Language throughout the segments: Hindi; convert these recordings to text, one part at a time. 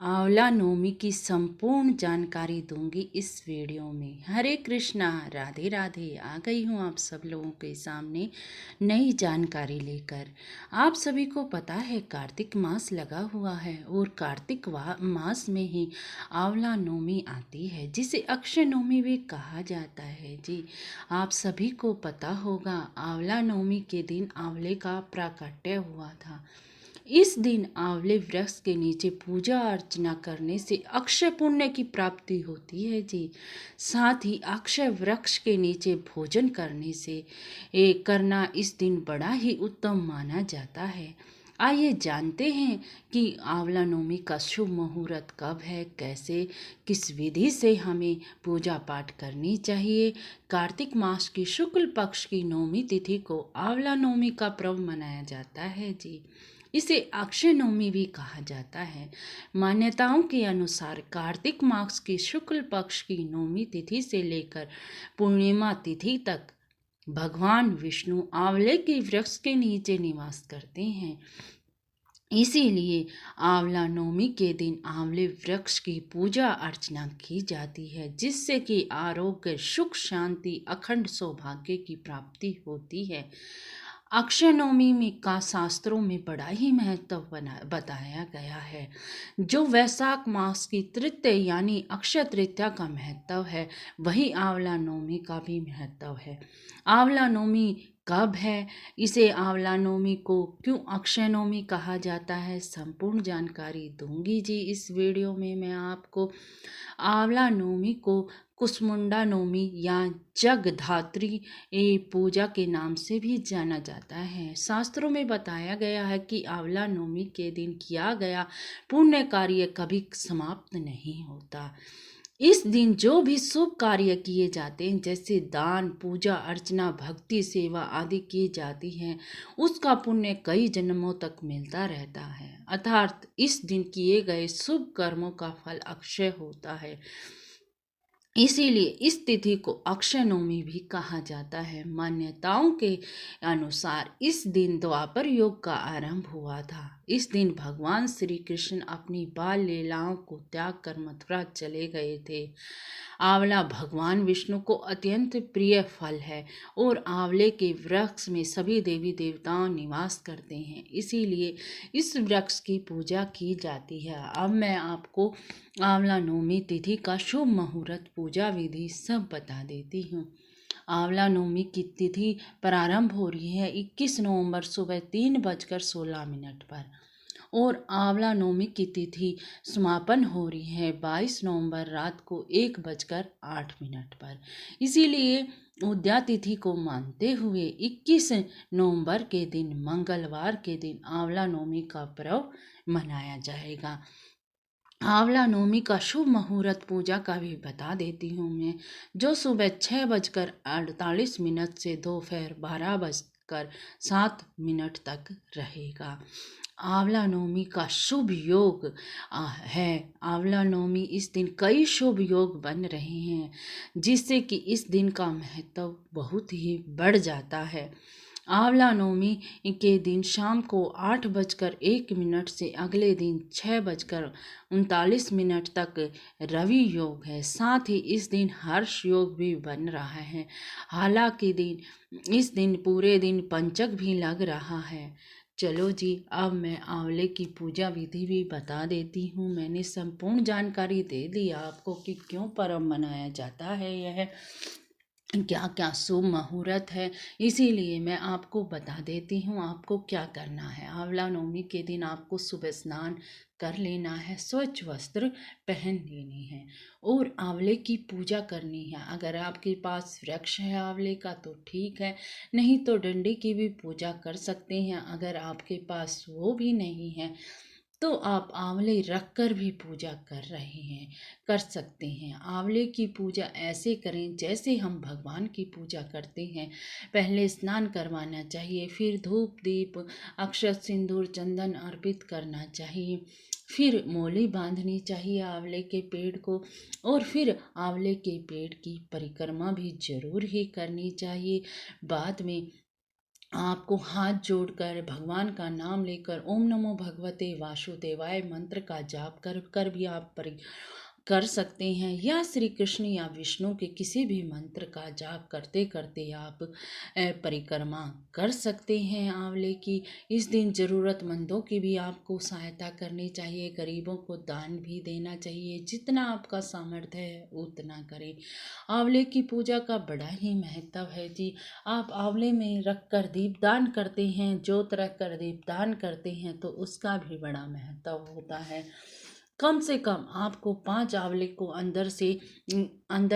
आंवला नवमी की संपूर्ण जानकारी दूंगी इस वीडियो में। हरे कृष्णा, राधे राधे। आ गई हूँ आप सब लोगों के सामने नई जानकारी लेकर। आप सभी को पता है कार्तिक मास लगा हुआ है और कार्तिक मास में ही आंवला नवमी आती है, जिसे अक्षय नवमी भी कहा जाता है। जी, आप सभी को पता होगा आंवला नवमी के दिन आंवले का प्राकट्य हुआ था। इस दिन आंवले वृक्ष के नीचे पूजा अर्चना करने से अक्षय पुण्य की प्राप्ति होती है। जी, साथ ही अक्षय वृक्ष के नीचे भोजन करने से करना इस दिन बड़ा ही उत्तम माना जाता है। आइए जानते हैं कि आंवला नवमी का शुभ मुहूर्त कब है, कैसे किस विधि से हमें पूजा पाठ करनी चाहिए। कार्तिक मास की शुक्ल पक्ष की नवमी तिथि को आंवला नवमी का पर्व मनाया जाता है। जी, इसे अक्षय नवमी भी कहा जाता है। मान्यताओं के अनुसार कार्तिक मास की शुक्ल पक्ष की नवमी तिथि से लेकर पूर्णिमा तिथि तक भगवान विष्णु आंवले के वृक्ष के नीचे निवास करते हैं। इसीलिए आंवला नवमी के दिन आंवले वृक्ष की पूजा अर्चना की जाती है, जिससे कि आरोग्य, सुख, शांति, अखंड सौभाग्य की प्राप्ति होती है। अक्षय नवमी में का शास्त्रों में बड़ा ही महत्व बताया गया है। जो वैशाख मास की तृतीया यानी अक्षय तृतीया का महत्व है, वही आंवला नवमी का भी महत्व है। आंवला नवमी कब है, इसे आंवला नवमी को क्यों अक्षय नवमी कहा जाता है, संपूर्ण जानकारी दूंगी जी इस वीडियो में मैं आपको। आंवला नवमी को कुसमुंडा नवमी या जगधात्री पूजा के नाम से भी जाना जाता है। शास्त्रों में बताया गया है कि आंवला नवमी के दिन किया गया पुण्य कार्य कभी समाप्त नहीं होता। इस दिन जो भी शुभ कार्य किए जाते हैं, जैसे दान, पूजा अर्चना, भक्ति, सेवा आदि की जाती हैं, उसका पुण्य कई जन्मों तक मिलता रहता है। अर्थात इस दिन किए गए शुभ कर्मों का फल अक्षय होता है। इसीलिए इस तिथि को अक्षय नवमी भी कहा जाता है। मान्यताओं के अनुसार इस दिन द्वापर युग का आरंभ हुआ था। इस दिन भगवान श्री कृष्ण अपनी बाल लीलाओं को त्याग कर मथुरा चले गए थे। आंवला भगवान विष्णु को अत्यंत प्रिय फल है और आंवले के वृक्ष में सभी देवी देवताओं निवास करते हैं, इसीलिए इस वृक्ष की पूजा की जाती है। अब मैं आपको आंवला नवमी तिथि का शुभ मुहूर्त, पूजा विधि सब बता देती हूँ। आंवला नवमी की तिथि प्रारंभ हो रही है 21 नवंबर सुबह 3:16 पर और आंवला नवमी की तिथि समापन हो रही है 22 नवंबर रात को 1:08 पर। इसीलिए उद्या तिथि को मानते हुए 21 नवंबर के दिन मंगलवार के दिन आंवला नवमी का पर्व मनाया जाएगा। आंवला नवमी का शुभ मुहूर्त पूजा का भी बता देती हूँ मैं, जो सुबह 6:48 से दोपहर 12:07 तक रहेगा। आंवला नवमी का शुभ योग है। आंवला नवमी इस दिन कई शुभ योग बन रहे हैं, जिससे कि इस दिन का महत्व बहुत ही बढ़ जाता है। आंवला नवमी के दिन शाम को 8:01 से अगले दिन 6:39 तक रवि योग है। साथ ही इस दिन हर्ष योग भी बन रहा है। हालांकि इस दिन पूरे दिन पंचक भी लग रहा है। चलो जी, अब मैं आंवले की पूजा विधि भी बता देती हूँ। मैंने संपूर्ण जानकारी दे दी आपको कि क्यों पर्व मनाया जाता है, यह क्या क्या शुभ मुहूर्त है, इसीलिए मैं आपको बता देती हूँ आपको क्या करना है। आंवला नवमी के दिन आपको सुबह स्नान कर लेना है, स्वच्छ वस्त्र पहन लेने हैं और आंवले की पूजा करनी है। अगर आपके पास वृक्ष है आंवले का तो ठीक है, नहीं तो डंडी की भी पूजा कर सकते हैं। अगर आपके पास वो भी नहीं है तो आप आंवले रख कर भी पूजा कर सकते हैं। आंवले की पूजा ऐसे करें जैसे हम भगवान की पूजा करते हैं। पहले स्नान करवाना चाहिए, फिर धूप दीप अक्षत सिंदूर चंदन अर्पित करना चाहिए, फिर मोली बांधनी चाहिए आंवले के पेड़ को और फिर आंवले के पेड़ की परिक्रमा भी जरूर ही करनी चाहिए। बाद में आपको हाथ जोड़कर भगवान का नाम लेकर ओम नमो भगवते वासुदेवाय मंत्र का जाप कर कर भी आप कर सकते हैं, या श्री कृष्ण या विष्णु के किसी भी मंत्र का जाप करते करते आप परिक्रमा कर सकते हैं आंवले की। इस दिन ज़रूरतमंदों की भी आपको सहायता करनी चाहिए, गरीबों को दान भी देना चाहिए, जितना आपका सामर्थ्य है उतना करें। आंवले की पूजा का बड़ा ही महत्व है जी। आप आंवले में रख कर दीपदान करते हैं, जोत रख कर दीपदान करते हैं तो उसका भी बड़ा महत्व होता है। कम से कम आपको 5 आंवले को अंदर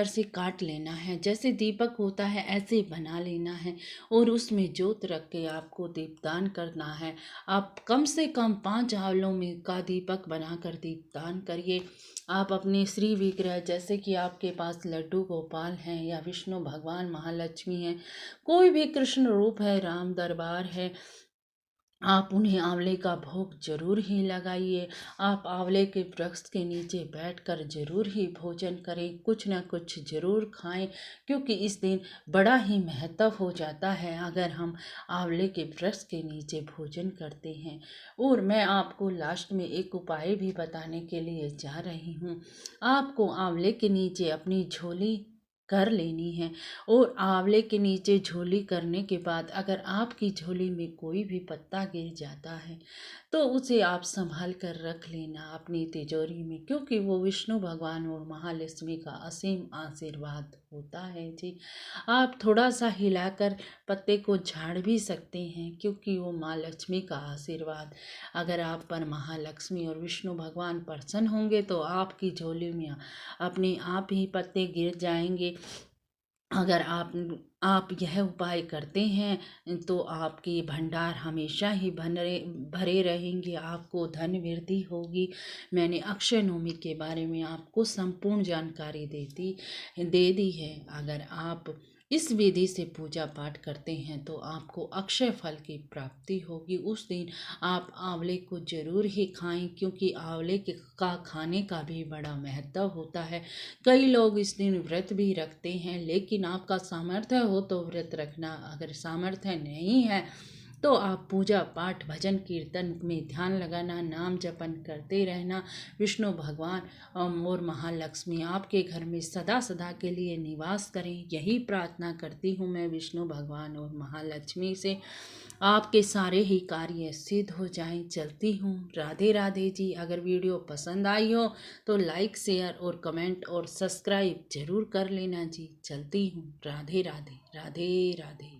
से काट लेना है, जैसे दीपक होता है ऐसे बना लेना है और उसमें जोत रख के आपको दीपदान करना है। आप कम से कम 5 आंवलों में का दीपक बनाकर दीपदान करिए। आप अपने श्री विग्रह, जैसे कि आपके पास लड्डू गोपाल हैं या विष्णु भगवान महालक्ष्मी हैं, कोई भी कृष्ण रूप है, राम दरबार है, आप उन्हें आंवले का भोग जरूर ही लगाइए। आप आंवले के वृक्ष के नीचे बैठकर जरूर ही भोजन करें, कुछ न कुछ जरूर खाएं, क्योंकि इस दिन बड़ा ही महत्व हो जाता है अगर हम आंवले के वृक्ष के नीचे भोजन करते हैं। और मैं आपको लास्ट में एक उपाय भी बताने के लिए जा रही हूँ। आपको आंवले के नीचे अपनी झोली कर लेनी है, और आंवले के नीचे झोली करने के बाद अगर आपकी झोली में कोई भी पत्ता गिर जाता है तो उसे आप संभाल कर रख लेना अपनी तिजोरी में, क्योंकि वो विष्णु भगवान और महालक्ष्मी का असीम आशीर्वाद होता है जी। आप थोड़ा सा हिलाकर पत्ते को झाड़ भी सकते हैं, क्योंकि वो माँ लक्ष्मी का आशीर्वाद, अगर आप पर महालक्ष्मी और विष्णु भगवान प्रसन्न होंगे तो आपकी झोली में अपने आप ही पत्ते गिर जाएंगे। अगर आप यह उपाय करते हैं तो आपके भंडार हमेशा ही भरे भरे रहेंगे, आपको धन वृद्धि होगी। मैंने अक्षय नवमी के बारे में आपको संपूर्ण जानकारी दे दी है। अगर आप इस विधि से पूजा पाठ करते हैं तो आपको अक्षय फल की प्राप्ति होगी। उस दिन आप आंवले को जरूर ही खाएं, क्योंकि आंवले का खाने का भी बड़ा महत्व होता है। कई लोग इस दिन व्रत भी रखते हैं, लेकिन आपका सामर्थ्य हो तो व्रत रखना, अगर सामर्थ्य नहीं है तो आप पूजा पाठ भजन कीर्तन में ध्यान लगाना, नाम जपन करते रहना। विष्णु भगवान और महालक्ष्मी आपके घर में सदा सदा के लिए निवास करें, यही प्रार्थना करती हूँ मैं विष्णु भगवान और महालक्ष्मी से। आपके सारे ही कार्य सिद्ध हो जाएं। चलती हूँ, राधे राधे जी। अगर वीडियो पसंद आई हो तो लाइक शेयर और कमेंट और सब्सक्राइब जरूर कर लेना जी। चलती हूँ, राधे राधे, राधे राधे।